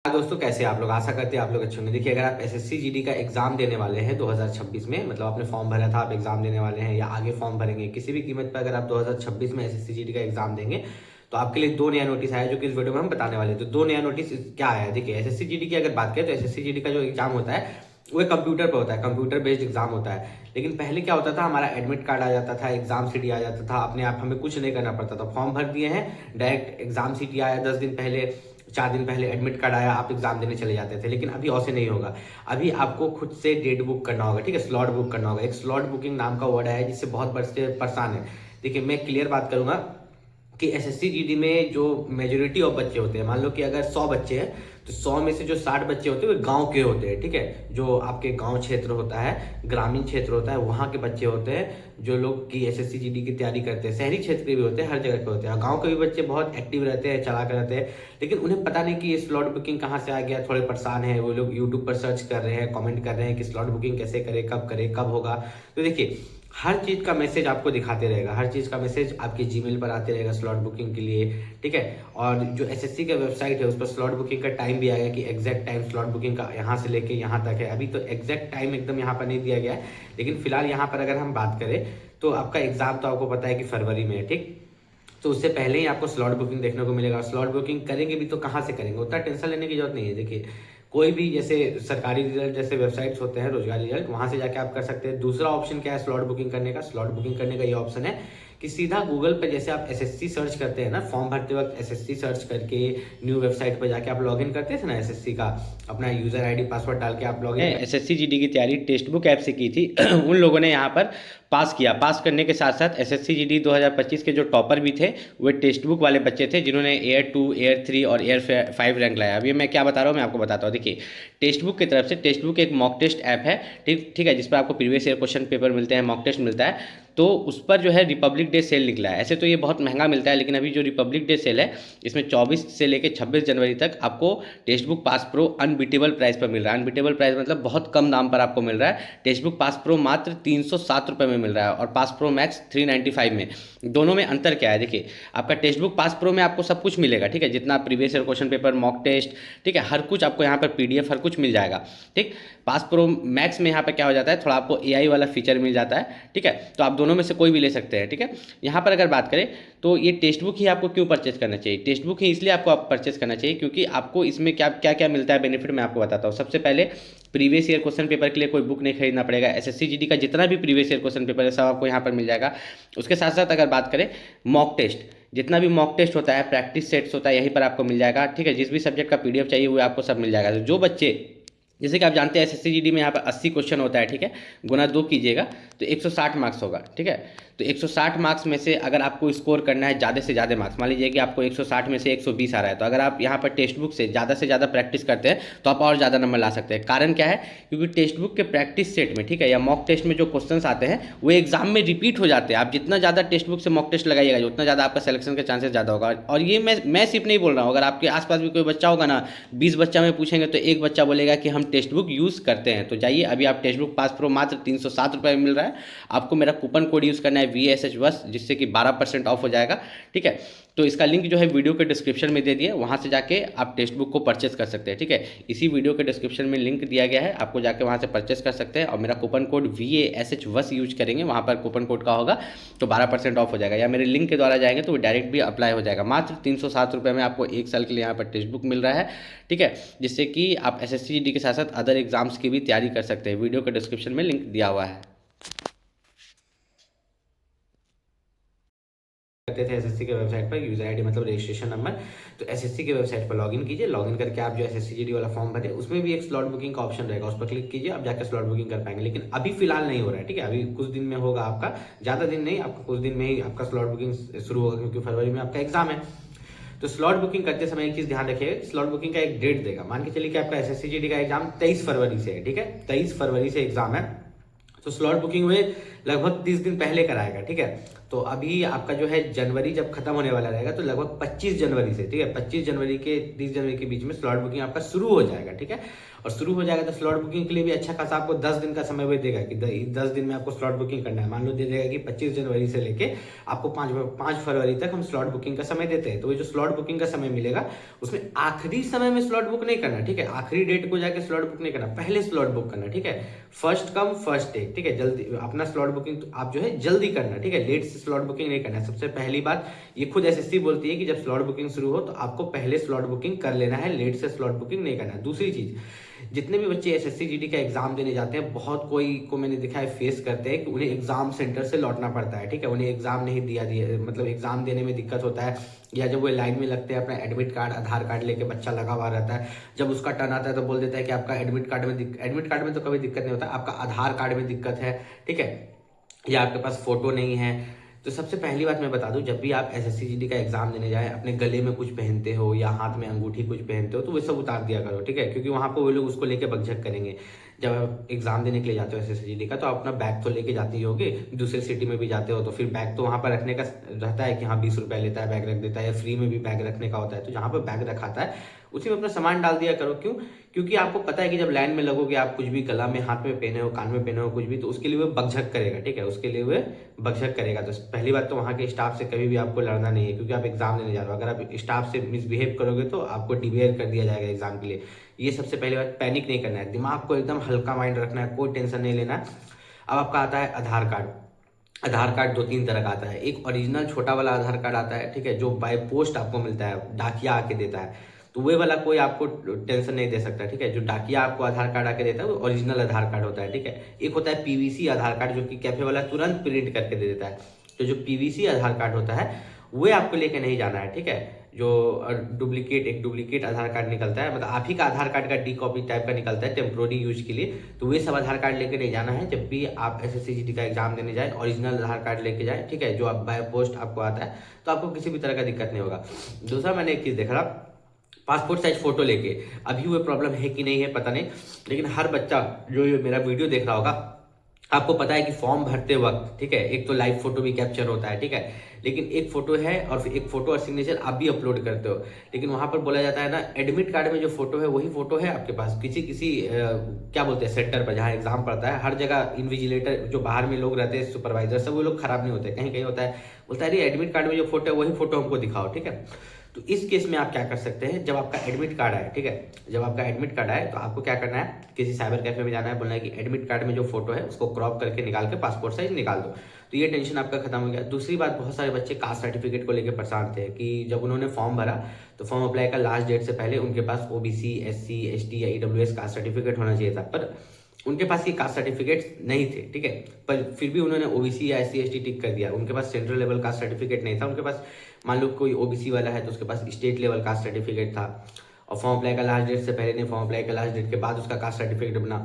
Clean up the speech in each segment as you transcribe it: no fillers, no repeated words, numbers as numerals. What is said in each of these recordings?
दोस्तों, कैसे आप लोग? आशा करते हैं आप लोग अच्छे होंगे। देखिए, अगर आप एसएससी जीडी का एग्जाम देने वाले हैं 2026 में, मतलब आपने फॉर्म भरा था, आप एग्जाम देने वाले हैं या आगे फॉर्म भरेंगे, किसी भी कीमत पर अगर आप 2026 में एसएससी जीडी का एग्जाम देंगे तो आपके लिए दो नया नोटिस आया, जो कि इस वीडियो में हम बताने वाले हैं। तो दो नया नोटिस क्या आया है? देखिए, एसएससी जीडी की अगर बात करें तो एसएससी जीडी का जो एग्जाम होता है वो कंप्यूटर पर होता है, कंप्यूटर बेस्ड एग्जाम होता है। लेकिन पहले क्या होता था, हमारा एडमिट कार्ड आ जाता था, एग्जाम सीटी आ जाता था, अपने आप हमें कुछ नहीं करना पड़ता था। फॉर्म भर दिए हैं, डायरेक्ट एग्जाम सीटी आया 10 दिन पहले, 4 दिन पहले एडमिट कार्ड आया, आप एग्जाम देने चले जाते थे। लेकिन अभी ऐसे नहीं होगा। अभी आपको खुद से डेट बुक करना होगा, ठीक है, स्लॉट बुक करना होगा। एक स्लॉट बुकिंग नाम का वर्ड है जिससे बहुत बच्चे परेशान है। देखिए, मैं क्लियर बात करूंगा कि एसएससी जीडी में जो मेजोरिटी ऑफ बच्चे होते हैं, मान लो कि अगर 100 बच्चे हैं तो 100 में से जो 60 बच्चे होते हैं वो गांव के होते हैं, ठीक है। जो आपके गांव क्षेत्र होता है, ग्रामीण क्षेत्र होता है, वहां के बच्चे होते हैं जो लोग की एसएससी जीडी की तैयारी करते हैं। शहरी क्षेत्र के भी होते हैं, हर जगह के होते हैं। गांव के भी बच्चे बहुत एक्टिव रहते हैं, चलाक रहते हैं, लेकिन उन्हें पता नहीं कि ये स्लॉट बुकिंग कहाँ से आ गया। थोड़े परेशान है वो लोग, यूट्यूब पर सर्च कर रहे हैं, कमेंट कर रहे हैं कि स्लॉट बुकिंग कैसे करे, कब होगा। तो देखिए, हर चीज का मैसेज आपको दिखाते रहेगा, हर चीज का मैसेज आपके जीमेल पर आते रहेगा स्लॉट बुकिंग के लिए, ठीक है। और जो एसएससी का वेबसाइट है उस पर स्लॉट बुकिंग का टाइम भी आएगा कि एग्जैक्ट टाइम स्लॉट बुकिंग का यहाँ से लेके यहाँ तक है। अभी तो एग्जैक्ट टाइम एकदम यहाँ पर नहीं दिया गया है, लेकिन फिलहाल यहाँ पर अगर हम बात करें तो आपका एग्जाम तो आपको पता है कि फरवरी में है, ठीक। तो उससे पहले ही आपको स्लॉट बुकिंग देखने को मिलेगा। स्लॉट बुकिंग करेंगे भी तो कहाँ से करेंगे, उतना टेंशन लेने की जरूरत नहीं है। देखिए, कोई भी जैसे सरकारी रिजल्ट जैसे वेबसाइट्स होते हैं, रोजगार रिजल्ट, वहां से जाके आप कर सकते हैं। दूसरा ऑप्शन क्या है स्लॉट बुकिंग करने का? स्लॉट बुकिंग करने का ये ऑप्शन है कि सीधा गूगल पे जैसे आप एसएससी सर्च करते हैं ना, फॉर्म भरते वक्त एसएससी सर्च करके न्यू वेबसाइट पर जाके आप लॉगिन करते थे ना, एसएससी का अपना यूजर आईडी पासवर्ड डाल के आप लॉगिन एसएससी जीडी की तैयारी टेक्स्ट बुक ऐप से की थी उन लोगों ने यहाँ पर पास किया। पास करने के साथ साथ एसएससी जीडी 2025 के जो टॉपर भी थे वो टेक्स्ट बुक वाले बच्चे थे, जिन्होंने एयर 2, एयर 3 और एयर 5 रैंक लाया। अभी मैं क्या बता रहा हूँ, मैं आपको बताता हूँ। देखिए, टेक्स्ट बुक की तरफ से, टेक्स्ट बुक एक मॉक टेस्ट ऐप है, ठीक है, जिस पर आपको प्रीवियस ईयर क्वेश्चन पेपर मिलते हैं, मॉक टेस्ट मिलता है। तो उस पर जो है रिपब्लिक डे सेल निकला है। ऐसे तो ये बहुत महंगा मिलता है, लेकिन अभी जो रिपब्लिक डे सेल है इसमें 24 से लेकर 26 जनवरी तक आपको text book pass pro unbeatable price पर मिल रहा है। अनबीटेबल प्राइस मतलब बहुत कम दाम पर आपको मिल रहा है। टेक्स्ट बुक पास प्रो मात्र 307 रुपये में मिल रहा है और पास प्रो मैक्स 395 में। दोनों में अंतर क्या है? देखिए, आपका टेक्स्ट बुक पास प्रो में आपको सब कुछ मिलेगा, ठीक है, जितना previous year question paper, mock test, ठीक है, हर कुछ आपको यहाँ पर पीडीएफ हर कुछ मिल जाएगा, ठीक। पास प्रो मैक्स में यहाँ पर क्या हो जाता है, थोड़ा आपको एआई वाला फीचर मिल जाता है, ठीक है। तो आप दोनों में से कोई भी ले सकते हैं, ठीक है। यहाँ पर अगर बात करें तो ये टेक्स्ट बुक ही आपको क्यों परचेज करना चाहिए? टेक्स्ट बुक ही इसलिए आपको परचेज करना चाहिए क्योंकि आपको इसमें क्या क्या क्या मिलता है बेनिफिट, मैं आपको बताता हूँ। सबसे पहले, प्रीवियस ईयर क्वेश्चन पेपर के लिए कोई बुक नहीं खरीदना पड़ेगा। एसएससी जीडी का जितना भी प्रीवियस ईयर क्वेश्चन पेपर है सब आपको यहाँ पर मिल जाएगा। उसके साथ साथ अगर बात करें मॉक टेस्ट, जितना भी मॉक टेस्ट होता है, प्रैक्टिस सेट्स होता है, यहीं पर आपको मिल जाएगा, ठीक है। जिस भी सब्जेक्ट का पीडीएफ चाहिए वो आपको सब मिल जाएगा। तो जो बच्चे, जैसे कि आप जानते हैं एसएससी जीडी में यहाँ पर 80 क्वेश्चन होता है, ठीक है, गुना 2 कीजिएगा तो 160 मार्क्स होगा, ठीक है। तो 160 मार्क्स में से अगर आपको स्कोर करना है ज़्यादा से ज़्यादा मार्क्स, मान लीजिए कि आपको 160 में से 120 आ रहा है, तो अगर आप यहाँ पर टेक्स्ट बुक से ज़्यादा प्रैक्टिस करते हैं तो आप और ज़्यादा नंबर ला सकते हैं। कारण क्या है? क्योंकि टेक्स्ट बुक के प्रैक्टिस सेट में, ठीक है, या मॉक टेस्ट में जो क्वेश्चन आते हैं वो एग्जाम में रिपीट हो जाते हैं। आप जितना ज़्यादा टेक्स्ट बुक से मॉक टेस्ट लगाइएगा उतना ज़्यादा आपका सिलेक्शन के चांसेस ज़्यादा होगा। और ये मैं सिर्फ नहीं बोल रहा हूँ, अगर आपके आसपास भी कोई बच्चा होगा ना, 20 बच्चा में पूछेंगे तो एक बच्चा बोलेगा कि हम टेक्स्ट बुक यूज़ करते हैं। तो जाइए, अभी आप टेक्स्ट बुक पास प्रो मात्र 307 रुपये में मिल रहा है। आपको मेरा कूपन कोड यूज़ करना है VSH बस, जिससे कि 12% ऑफ हो जाएगा, ठीक है। तो इसका लिंक जो है वीडियो के डिस्क्रिप्शन में दे दिए, वहाँ से जाके आप टेक्स्ट बुक को परचेस कर सकते हैं, ठीक है। इसी वीडियो के डिस्क्रिप्शन में लिंक दिया गया है, आपको जाके वहाँ से परचेस कर सकते हैं। और मेरा कूपन कोड VASH बस यूज करेंगे, वहाँ पर कूपन कोड का होगा तो 12% ऑफ हो जाएगा। या मेरे लिंक के द्वारा जाएंगे तो वो डायरेक्ट भी अप्लाई हो जाएगा। मात्र 307 रुपये में आपको 1 साल के लिए यहाँ पर टेक्स्ट बुक मिल रहा है, ठीक है, जिससे कि आप एसएससी जीडी के साथ साथ अदर एग्जाम्स की भी तैयारी कर सकते हैं। वीडियो के डिस्क्रिप्शन में लिंक दिया हुआ है। करते थे एसएससी के वेबसाइट पर, यूजर आईडी मतलब रजिस्ट्रेशन नंबर। तो एसएससी के वेबसाइट पर लॉगिन कीजिए, लॉगिन करके आप जो एसएससी जीडी वाला फॉर्म भरे, उसमें भी एक स्लॉट बुकिंग का ऑप्शन रहेगा, उस पर क्लिक कीजिए, आप जाकर स्लॉट बुकिंग कर पाएंगे। लेकिन अभी फिलहाल नहीं हो रहा है, ठीक है, अभी कुछ दिन में होगा आपका, ज़्यादा दिन नहीं, आपका कुछ दिन में ही आपका स्लॉट बुकिंग शुरू होगा, क्योंकि फरवरी में आपका एग्जाम है। तो स्लॉट बुकिंग करते समय एक चीज ध्यान रखिएगा, स्लॉट बुकिंग का एक डेट देगा। मान के चलिए कि आपका एसएससी जीडी का एग्जाम 23 फरवरी से है, ठीक है, 23 फरवरी से एग्जाम है। तो स्लॉट बुकिंग हुए लगभग 30 दिन पहले कराएगा, ठीक है। तो अभी आपका जो है जनवरी जब खत्म होने वाला रहेगा तो लगभग 25 जनवरी से, ठीक है, 25 जनवरी के 30 जनवरी के बीच में स्लॉट बुकिंग आपका शुरू हो जाएगा, ठीक है। और शुरू हो जाएगा तो स्लॉट बुकिंग के लिए भी अच्छा खासा आपको 10 दिन का समय वो देगा कि 10 दिन में आपको स्लॉट बुकिंग करना है। मान लो दे देगा कि 25 जनवरी से लेके आपको 5 फरवरी तक हम स्लॉट बुकिंग का समय देते हैं। तो ये जो स्लॉट बुकिंग का समय मिलेगा उसमें आखिरी समय में स्लॉट बुक नहीं करना, ठीक है, आखिरी डेट को जाके स्लॉट बुक नहीं करना, पहले स्लॉट बुक करना, ठीक है। फर्स्ट कम फर्स्ट टेक, ठीक है। जल्दी अपना स्लॉट बुकिंग तो आप जो है जल्दी करना, ठीक है, लेट से स्लॉट बुकिंग नहीं करना। सबसे पहली बात ये खुद एसएससी बोलती है कि जब स्लॉट बुकिंग शुरू हो तो आपको पहले स्लॉट बुकिंग कर लेना है, लेट से स्लॉट बुकिंग नहीं करना है। दूसरी चीज, जितने भी बच्चे एसएससी जीडी का एग्जाम देने जाते हैं, बहुत कोई को मैंने देखा है फेस करते हैं कि उन्हें एग्जाम सेंटर से लौटना पड़ता है, ठीक है, उन्हें एग्जाम नहीं दिया मतलब एग्जाम देने में दिक्कत होता है, या जब वो लाइन में लगते हैं अपना एडमिट कार्ड आधार कार्ड लेके बच्चा लगा हुआ रहता है, जब उसका टर्न आता है तो बोल देता है कि आपका एडमिट कार्ड में तो कभी दिक्कत नहीं होता, आपका आधार कार्ड में दिक्कत है, ठीक है, या आपके पास फोटो नहीं है। तो सबसे पहली बात मैं बता दूं, जब भी आप एसएससी जीडी का एग्जाम देने जाएं, अपने गले में कुछ पहनते हो या हाथ में अंगूठी कुछ पहनते हो तो वो सब उतार दिया करो, ठीक है, क्योंकि वहां पर वो लोग उसको लेके बकझक करेंगे। जब आप एग्जाम देने के लिए जाते हो एसएससी जीडी का तो आप अपना बैग तो लेके जाते ही होगे, दूसरे सिटी में भी जाते हो तो फिर बैग तो वहां पर रखने का रहता है कि हाँ 20 रुपया लेता है, बैग रख देता है, या फ्री में भी बैग रखने का होता है। तो जहां पर बैग रखाता है उसी में अपना सामान डाल दिया करो। क्यों? क्योंकि आपको पता है कि जब लाइन में लगोगे, आप कुछ भी गला में हाथ में पहने हो, कान में पहने हो कुछ भी, तो उसके लिए वो बकझक करेगा, ठीक है, उसके लिए वो बकझक करेगा। तो पहली बात तो वहाँ के स्टाफ से कभी भी आपको लड़ना नहीं है, क्योंकि आप एग्जाम देने जा रहे हो। अगर आप स्टाफ से मिसबिहेव करोगे तो आपको डिवेयर कर दिया जाएगा एग्जाम के लिए। ये सबसे पहली बात, पैनिक नहीं करना है, दिमाग को एकदम हल्का माइंड रखना है, कोई टेंशन नहीं लेना है। अब आपका आता है आधार कार्ड। आधार कार्ड 2-3 तरह का आता है। एक ओरिजिनल छोटा वाला आधार कार्ड आता है, ठीक है, जो बाय पोस्ट आपको मिलता है, डाकिया आके देता है, तो वे वाला कोई आपको टेंशन नहीं दे सकता, ठीक है। जो डाकिया आपको आधार कार्ड आके देता है वो ओरिजिनल आधार कार्ड होता है, ठीक है। एक होता है पीवीसी आधार कार्ड, जो कि कैफे वाला तुरंत प्रिंट करके दे देता है। तो जो पीवीसी आधार कार्ड होता है वो आपको लेके नहीं जाना है, ठीक है। जो एक डुप्लीकेट आधार कार्ड निकलता है, मतलब आप ही का आधार कार्ड का डी कॉपी टाइप का निकलता है टेम्प्रोरी यूज के लिए, तो वे सब आधार कार्ड लेके नहीं जाना है। जब भी आप एसएससी जीडी का एग्जाम देने जाए ओरिजिनल आधार कार्ड लेके जाए, ठीक है, जो आप बाय पोस्ट आपको आता है, तो आपको किसी भी तरह का दिक्कत नहीं होगा। दूसरा मैंने एक चीज देखा, पासपोर्ट साइज फोटो लेके, अभी वो प्रॉब्लम है कि नहीं है पता नहीं, लेकिन हर बच्चा जो ये मेरा वीडियो देख रहा होगा, आपको पता है कि फॉर्म भरते वक्त, ठीक है, एक तो लाइव फोटो भी कैप्चर होता है, ठीक है, लेकिन एक फोटो है और फिर एक फोटो और सिग्नेचर आप भी अपलोड करते हो, लेकिन वहां पर बोला जाता है ना, एडमिट कार्ड में जो फोटो है वही फोटो है आपके पास। किसी क्या बोलते हैं सेंटर पर जहाँ एग्जाम पड़ता है, हर जगह इन्विजिलेटर जो बाहर में लोग रहते हैं, सुपरवाइजर सब, वो लोग खराब नहीं होते, कहीं कहीं होता है, बोलता है एडमिट कार्ड में जो फोटो है वही फोटो हमको दिखाओ, ठीक है। तो इस केस में आप क्या कर सकते हैं, जब आपका एडमिट कार्ड आए, ठीक है, जब आपका एडमिट कार्ड आए तो आपको क्या करना है, किसी साइबर कैफे में जाना है, बोलना है कि एडमिट कार्ड में जो फोटो है उसको क्रॉप करके निकाल के पासपोर्ट साइज निकाल दो। तो ये टेंशन आपका खत्म हो गया। दूसरी बात, बहुत सारे बच्चे कास्ट सर्टिफिकेट को लेकर परेशान थे कि जब उन्होंने फॉर्म भरा तो फॉर्म अप्लाई का लास्ट डेट से पहले उनके पास ओबीसी, एससी, एसटी या ईडब्ल्यूएस कास्ट सर्टिफिकेट होना चाहिए था, पर उनके पास ये कास्ट सर्टिफिकेट नहीं थे, ठीक है, पर फिर भी उन्होंने ओबीसी या एससी एसटी टिक कर दिया। उनके पास सेंट्रल लेवल कास्ट सर्टिफिकेट नहीं था, उनके पास मान लो कोई ओबीसी वाला है तो उसके पास स्टेट लेवल कास्ट सर्टिफिकेट था, और फॉर्म अप्लाई का लास्ट डेट से पहले नहीं, फॉर्म अप्लाई का लास्ट डेट के बाद उसका कास्ट सर्टिफिकेट बना।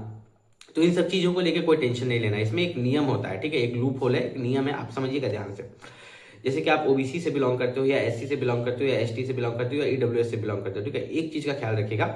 तो इन सब चीज़ों को लेकर कोई टेंशन नहीं लेना, इसमें एक नियम होता है, ठीक है, एक लूप होल है, एक नियम है, आप समझिएगा ध्यान से। जैसे कि आप ओबीसी से बिलोंग करते हो या एससी से बिलोंग करते हो या एसटी से बिलोंग करते हो या ईडब्ल्यूएस से बिलोंग करते हो, ठीक है, एक चीज़ का ख्याल रखिएगा।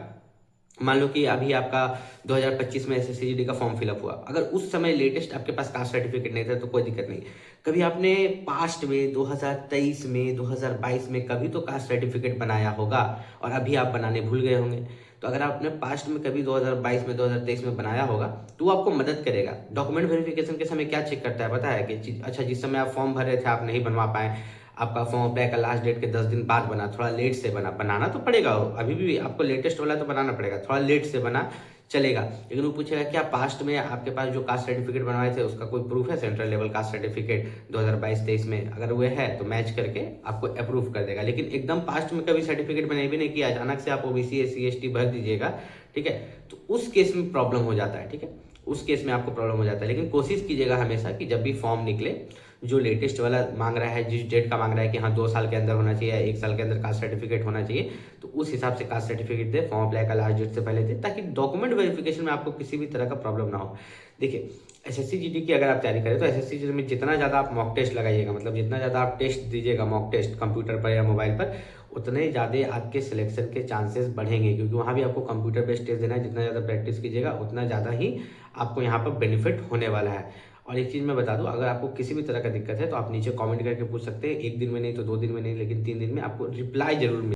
मान लो कि अभी आपका 2025 में एसएससी जीडी का फॉर्म फिलअप हुआ, अगर उस समय लेटेस्ट आपके पास कास्ट सर्टिफिकेट नहीं था तो कोई दिक्कत नहीं। कभी आपने पास्ट में 2023 में 2022 में कभी तो कास्ट सर्टिफिकेट बनाया होगा और अभी आप बनाने भूल गए होंगे। तो अगर आपने पास्ट में कभी 2022 में 2023 में बनाया होगा तो वो आपको मदद करेगा। डॉक्यूमेंट वेरिफिकेशन के समय क्या चेक करता है पता है कि अच्छा जिस समय आप फॉर्म भर रहे थे आप नहीं बनवा पाए, आपका फॉर्म अप्लाई का लास्ट डेट के 10 दिन बाद बना, थोड़ा लेट से बना, बनाना तो पड़ेगा, अभी भी आपको लेटेस्ट वाला तो बनाना पड़ेगा, थोड़ा लेट से बना चलेगा, लेकिन वो पूछेगा क्या पास्ट में आपके पास जो कास्ट सर्टिफिकेट बनवाए थे उसका कोई प्रूफ है, सेंट्रल लेवल कास्ट सर्टिफिकेट 2022-23 में, अगर वो है तो मैच करके आपको अप्रूव कर देगा। लेकिन एकदम पास्ट में कभी सर्टिफिकेट बनाए भी नहीं किया, अचानक से आप ओबीसी एससी एसटी भर दीजिएगा, ठीक है, तो उस केस में प्रॉब्लम हो जाता है, ठीक है, उस केस में आपको प्रॉब्लम हो जाता है। लेकिन कोशिश कीजिएगा हमेशा कि जब भी फॉर्म निकले, जो लेटेस्ट वाला मांग रहा है, जिस डेट का मांग रहा है कि हाँ 2 साल के अंदर होना चाहिए या 1 साल के अंदर कास्ट सर्टिफिकेट होना चाहिए, तो उस हिसाब से कास्ट सर्टिफिकेट दे, फॉर्म अप्लाई का लास्ट डेट से पहले दे, ताकि डॉक्यूमेंट वेरिफिकेशन में आपको किसी भी तरह का प्रॉब्लम ना हो। देखिए एसएससी जीडी की अगर आप तैयारी करें तो एसएससी जीडी में जितना ज़्यादा आप मॉक टेस्ट लगाइएगा, मतलब जितना ज़्यादा आप टेस्ट दीजिएगा मॉक टेस्ट कंप्यूटर पर या मोबाइल पर, उतने ज़्यादा आपके सिलेक्शन के चांसेस बढ़ेंगे, क्योंकि वहाँ भी आपको कंप्यूटर बेस्ड टेस्ट देना है। जितना ज़्यादा प्रैक्टिस कीजिएगा उतना ज़्यादा ही आपको यहाँ पर बेनिफिट होने वाला है। और एक चीज़ मैं बता दूँ, अगर आपको किसी भी तरह का दिक्कत है तो आप नीचे कमेंट करके पूछ सकते हैं। 1 दिन में नहीं तो 2 दिन में नहीं, लेकिन 3 दिन में आपको रिप्लाई ज़रूर मिलेगा।